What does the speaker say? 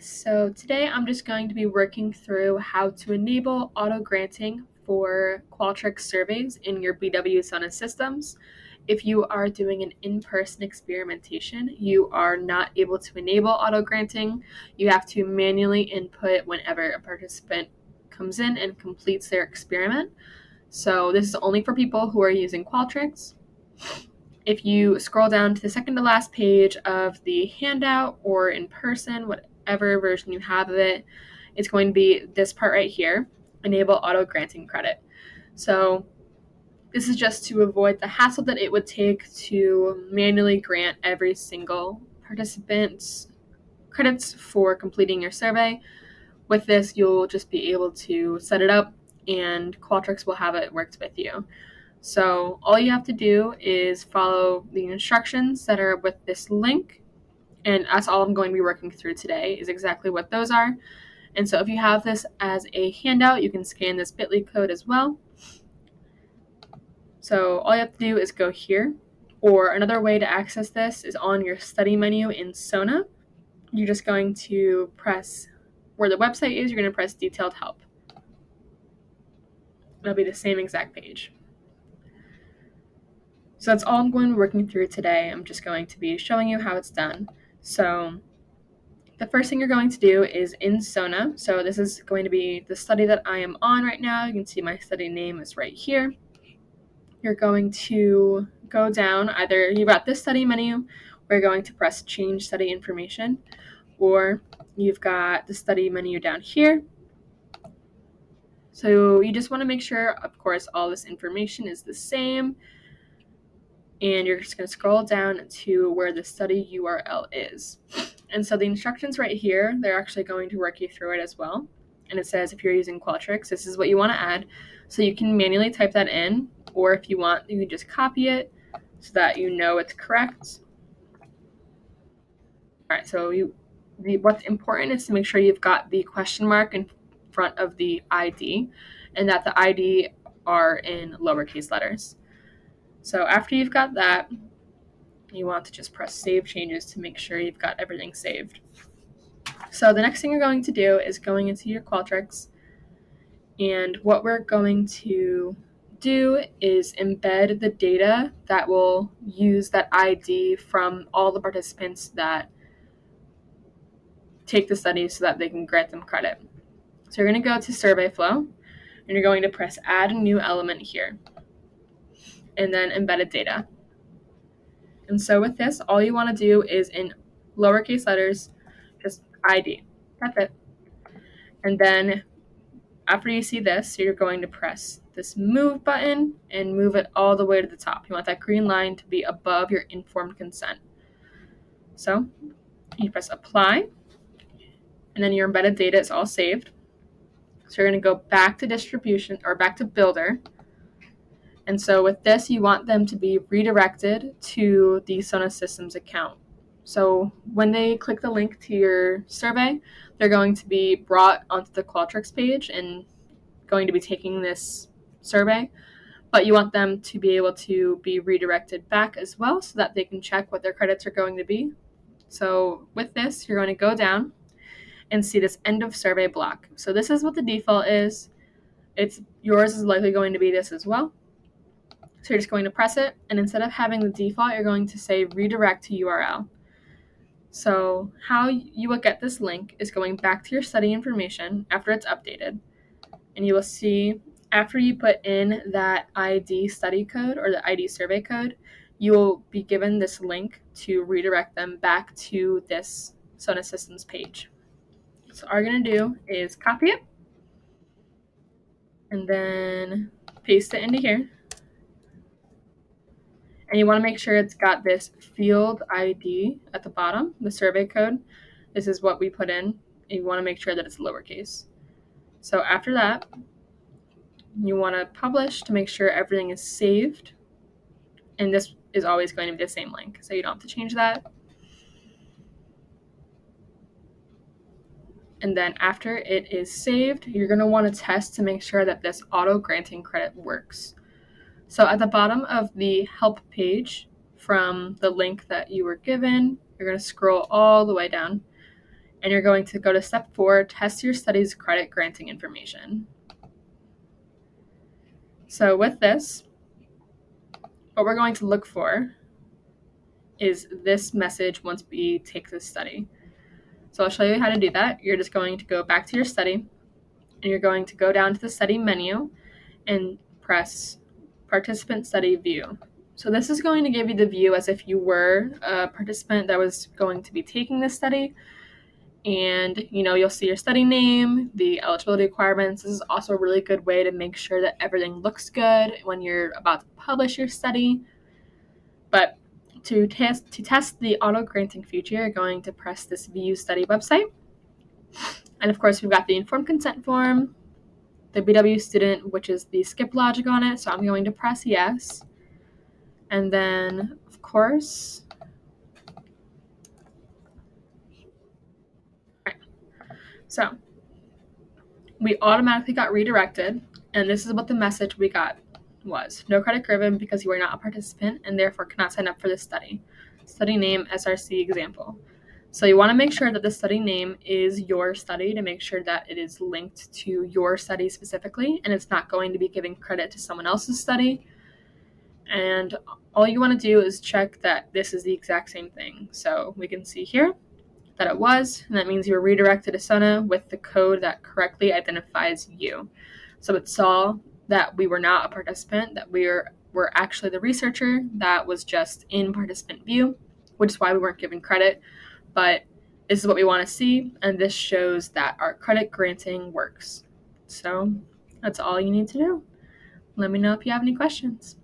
So today I'm just going to be working through how to enable auto granting for Qualtrics surveys in your BW SONA systems. If you are doing an in-person experimentation, you are not able to enable auto granting. You have to manually input whenever a participant comes in and completes their experiment. So this is only for people who are using Qualtrics. If you scroll down to the second to last page of the handout or in person, whatever version you have of it, it's going to be this part right here, enable auto granting credit. So this is just to avoid the hassle that it would take to manually grant every single participant's credits for completing your survey. With this, you'll just be able to set it up and Qualtrics will have it worked with you. So all you have to do is follow the instructions that are with this link, and that's all I'm going to be working through today is exactly what those are. And so if you have this as a handout, you can scan this bit.ly code as well. So all you have to do is go here, or another way to access this is on your study menu in SONA. You're just going to press where the website is, you're going to press detailed help. It'll be the same exact page. So that's all I'm going to be working through today. I'm just going to be showing you how it's done. So the first thing you're going to do is in SONA. So this is going to be the study that I am on right now. You can see my study name is right here. You're going to go down, either you've got this study menu, or you're going to press change study information, or you've got the study menu down here. So you just want to make sure, of course, all this information is the same. And you're just going to scroll down to where the study URL is. And so the instructions right here, they're actually going to work you through it as well. And it says if you're using Qualtrics, this is what you want to add. So you can manually type that in, or if you want, you can just copy it so that you know it's correct. All right, so what's important is to make sure you've got the question mark in front of the ID and that the ID are in lowercase letters. So after you've got that, you want to just press save changes to make sure you've got everything saved. So the next thing you're going to do is going into your Qualtrics, and what we're going to do is embed the data that will use that ID from all the participants that take the study so that they can grant them credit. So you're going to go to survey flow, and you're going to press add a new element here, and then embedded data. And so with this, all you want to do is in lowercase letters, just ID. That's it. And then after you see this, you're going to press this move button and move it all the way to the top. You want that green line to be above your informed consent. So you press apply, and then your embedded data is all saved. So you're going to go back to distribution or back to builder. And so with this, you want them to be redirected to the SONA Systems account. So when they click the link to your survey, they're going to be brought onto the Qualtrics page and going to be taking this survey. But you want them to be able to be redirected back as well so that they can check what their credits are going to be. So with this, you're going to go down and see this end of survey block. So this is what the default is. Yours is likely going to be this as well. So you're just going to press it, and instead of having the default, you're going to say redirect to URL. So how you will get this link is going back to your study information after it's updated, and you will see after you put in that ID study code or the ID survey code, you will be given this link to redirect them back to this SONA Systems page. So all you're going to do is copy it and then paste it into here. And you want to make sure it's got this field ID at the bottom, the survey code. This is what we put in. And you want to make sure that it's lowercase. So after that, you want to publish to make sure everything is saved. And this is always going to be the same link, so you don't have to change that. And then after it is saved, you're going to want to test to make sure that this auto granting credit works. So at the bottom of the help page from the link that you were given, you're going to scroll all the way down, And you're going to go to step 4, test your study's credit granting information. So with this, what we're going to look for is this message once we take this study. So I'll show you how to do that. You're just going to go back to your study, and you're going to go down to the study menu and press participant study view. So this is going to give you the view as if you were a participant that was going to be taking this study. And you'll see your study name, the eligibility requirements. This is also a really good way to make sure that everything looks good when you're about to publish your study. But to test the auto granting feature, you're going to press this view study website. And of course, we've got the informed consent form, the BW student, which is the skip logic on it. So I'm going to press yes. And then, of course, so we automatically got redirected, and this is what the message we got was. No credit given because you are not a participant and therefore cannot sign up for this study. Study name, SRC example. So you want to make sure that the study name is your study to make sure that it is linked to your study specifically, and it's not going to be giving credit to someone else's study. And all you want to do is check that this is the exact same thing. So we can see here that it was, and that means you were redirected to SONA with the code that correctly identifies you. So it saw that we were not a participant, that we were actually the researcher that was just in participant view, which is why we weren't given credit. But this is what we want to see, and this shows that our credit granting works. So that's all you need to do. Let me know if you have any questions.